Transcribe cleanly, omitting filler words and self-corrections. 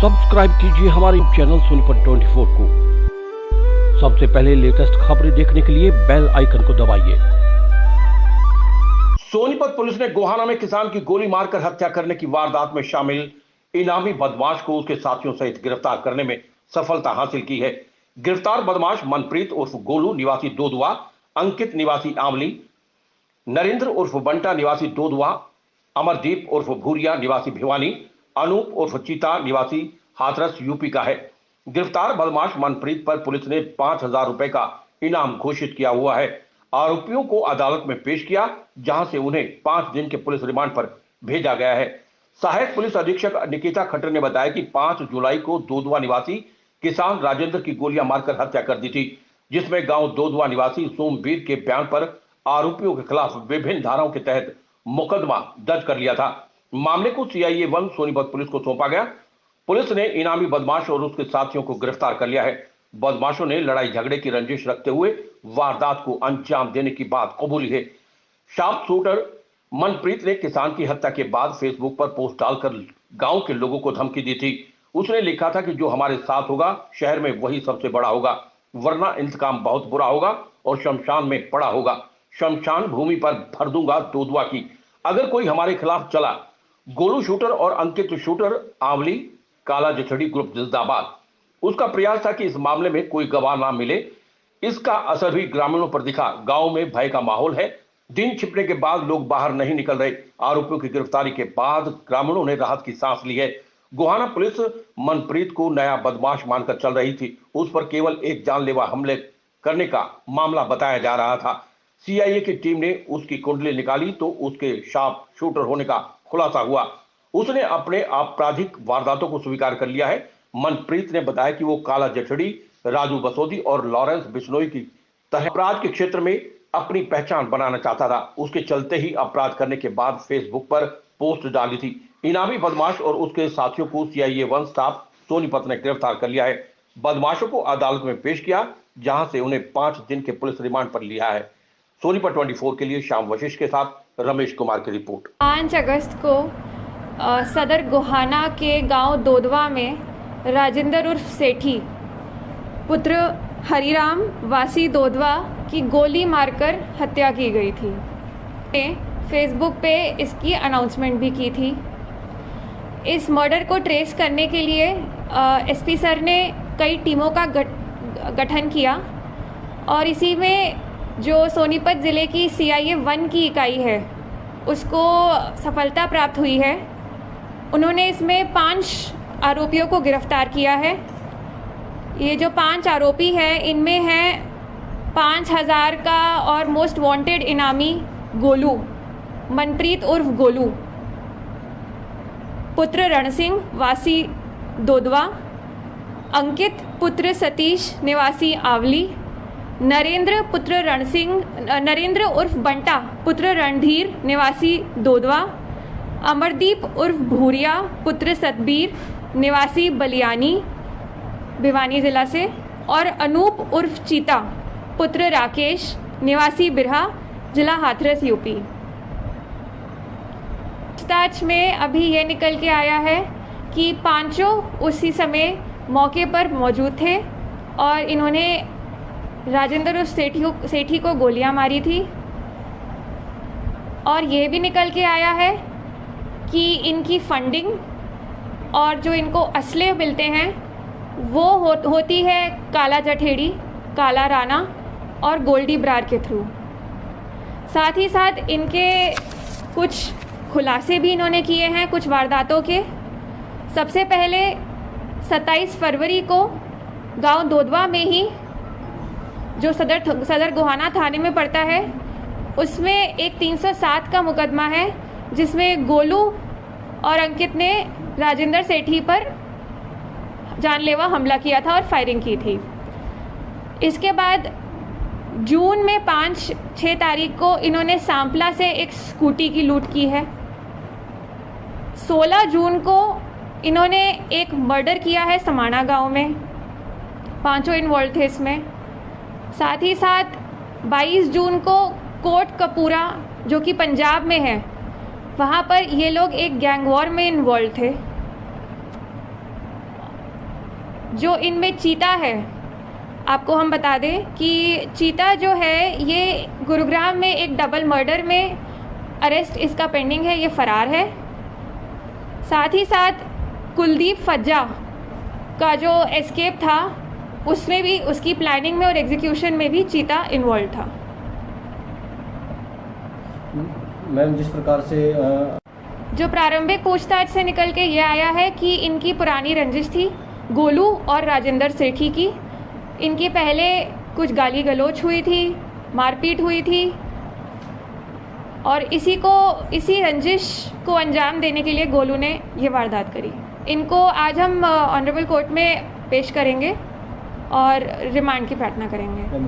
Subscribe कीजिए हमारे channel Sonipat 24 को। सबसे पहले लेटेस्ट खबरें देखने के लिए बेल आइकन को दबाइए। सोनीपत पुलिस ने गोहाना में किसान की गोली मारकर हत्या करने की वारदात में शामिल इनामी बदमाश को उसके साथियों सहित गिरफ्तार करने में सफलता हासिल की है। गिरफ्तार बदमाश मनप्रीत उर्फ गोलू निवासी दोदवा, अंकित निवासी आमली, नरेंद्र उर्फ बंटा निवासी दोदवा, अमरदीप उर्फ भूरिया निवासी भिवानी, अनूप उर्फ चीता निवासी हाथरस यूपी का है। गिरफ्तार बदमाश मनप्रीत पर पुलिस ने 5,000 रुपए का इनाम घोषित किया हुआ है। आरोपियों को अदालत में पेश किया, जहां से उन्हें 5 दिन के पुलिस रिमांड पर भेजा गया है। सहायक पुलिस अधीक्षक निकिता खट्टर ने बताया कि 5 जुलाई को दोदवा निवासी किसान राजेंद्र की गोलियां मारकर हत्या कर दी थी, जिसमें गांव दोदवा निवासी सोमवीर के बयान पर आरोपियों के खिलाफ विभिन्न धाराओं के तहत मुकदमा दर्ज कर लिया था। मामले को सीआईए 1 सोनीपत पुलिस को सौंपा गया। पुलिस ने इनामी बदमाश और उसके साथियों को गिरफ्तार कर लिया है। बदमाशों ने लड़ाई झगड़े की रंजिश रखते हुए वारदात को अंजाम देने की बात कबूली है। शार्प शूटर मनप्रीत ने किसान की हत्या के बाद फेसबुक पर पोस्ट डालकर गांव के लोगों को धमकी दी थी। उसने लिखा था कि जो हमारे साथ होगा शहर में वही सबसे बड़ा होगा, वरना इंतकाम बहुत बुरा होगा और शमशान में पड़ा होगा। शमशान भूमि पर भर दूंगा दोदवा की, अगर कोई हमारे खिलाफ चला। गोलू शूटर और अंकित शूटर आंवली काला जछड़ी ग्रुप जिंदाबाद। उसका प्रयास था कि इस मामले में कोई गवाह ना मिले। इसका असर भी ग्रामीणों पर दिखा। गांव में भय का माहौल है। दिन छिपने के बाद लोग बाहर नहीं निकल रहे। आरोपियों की गिरफ्तारी के बाद ग्रामीणों ने राहत की सांस ली है। गोहाना पुलिस मनप्रीत को नया बदमाश मानकर चल रही थी। उस पर केवल एक जानलेवा हमले करने का मामला बताया जा रहा था। सीआईए की टीम ने उसकी कुंडली निकाली तो उसके शार्प शूटर होने का खुलासा हुआ। उसने अपने आपराधिक वारदातों को स्वीकार कर लिया है। मनप्रीत ने बताया कि वो काला जठड़ी, राजू बसोदी और लॉरेंस बिश्नोई की तरह अपराध के क्षेत्र में अपनी पहचान बनाना चाहता था। उसके चलते ही अपराध करने के बाद फेसबुक पर पोस्ट डाली थी। इनामी बदमाश और उसके साथियों को सीआईए 1 स्टाफ सोनीपत ने गिरफ्तार कर लिया है। बदमाशों को अदालत में पेश किया, जहां से उन्हें 5 दिन के पुलिस रिमांड पर लिया है। सोनीपत 24 के लिए श्याम वशिष्ठ के साथ रमेश कुमार की रिपोर्ट। 5 अगस्त को सदर गोहाना के गांव दोदवा में राजेंद्र उर्फ सेठी पुत्र हरिराम वासी दोदवा की गोली मारकर हत्या की गई थी। फेसबुक पे इसकी अनाउंसमेंट भी की थी। इस मर्डर को ट्रेस करने के लिए एसपी सर ने कई टीमों का गठन किया और इसी में जो सोनीपत ज़िले की सीआईए 1 की इकाई है उसको सफलता प्राप्त हुई है। उन्होंने इसमें 5 आरोपियों को गिरफ्तार किया है। ये जो 5 आरोपी हैं इनमें है 5,000 का और मोस्ट वांटेड इनामी गोलू, मनप्रीत उर्फ गोलू, पुत्र रणसिंह वासी दोदवा, अंकित पुत्र सतीश निवासी आवली, नरेंद्र उर्फ बंटा पुत्र रणधीर निवासी दोदवा, अमरदीप उर्फ भूरिया पुत्र सतबीर निवासी बलियानी भिवानी जिला से, और अनूप उर्फ चीता पुत्र राकेश निवासी बिरहा जिला हाथरस यूपी। पूछताछ में अभी ये निकल के आया है कि 5 उसी समय मौके पर मौजूद थे और इन्होंने राजेंद्र उर्फ सेठी को गोलियां मारी थी। और ये भी निकल के आया है कि इनकी फंडिंग और जो इनको असले मिलते हैं वो होती है काला जठेड़ी, काला राणा और गोल्डी ब्रार के थ्रू। साथ ही साथ इनके कुछ खुलासे भी इन्होंने किए हैं कुछ वारदातों के। सबसे पहले 27 फरवरी को गांव दोदवा में ही जो सदर गोहाना थाने में पड़ता है उसमें एक 307 का मुकदमा है, जिसमें गोलू और अंकित ने राजेंद्र सेठी पर जानलेवा हमला किया था और फायरिंग की थी। इसके बाद जून में 5-6 तारीख को इन्होंने सांपला से एक स्कूटी की लूट की है। 16 जून को इन्होंने एक मर्डर किया है समाना गांव में। 5 इन्वॉल्व थे इसमें। साथ ही साथ 22 जून को कोट कपूरा जो कि पंजाब में है, वहाँ पर ये लोग एक गैंग वॉर में इन्वॉल्व थे। जो इनमें चीता है, आपको हम बता दें कि चीता जो है ये गुरुग्राम में एक डबल मर्डर में अरेस्ट इसका पेंडिंग है, ये फ़रार है। साथ ही साथ कुलदीप फज्जा का जो एस्केप था उसमें भी, उसकी प्लानिंग में और एग्जीक्यूशन में भी चीता इन्वॉल्व था। मैम, जिस प्रकार से जो प्रारंभिक पूछताछ से निकल के ये आया है कि इनकी पुरानी रंजिश थी गोलू और राजेंद्र सेठी की। इनकी पहले कुछ गाली गलौच हुई थी, मारपीट हुई थी और इसी रंजिश को अंजाम देने के लिए गोलू ने ये वारदात करी। इनको आज हम ऑनरेबल कोर्ट में पेश करेंगे और रिमांड की प्रार्थना करेंगे।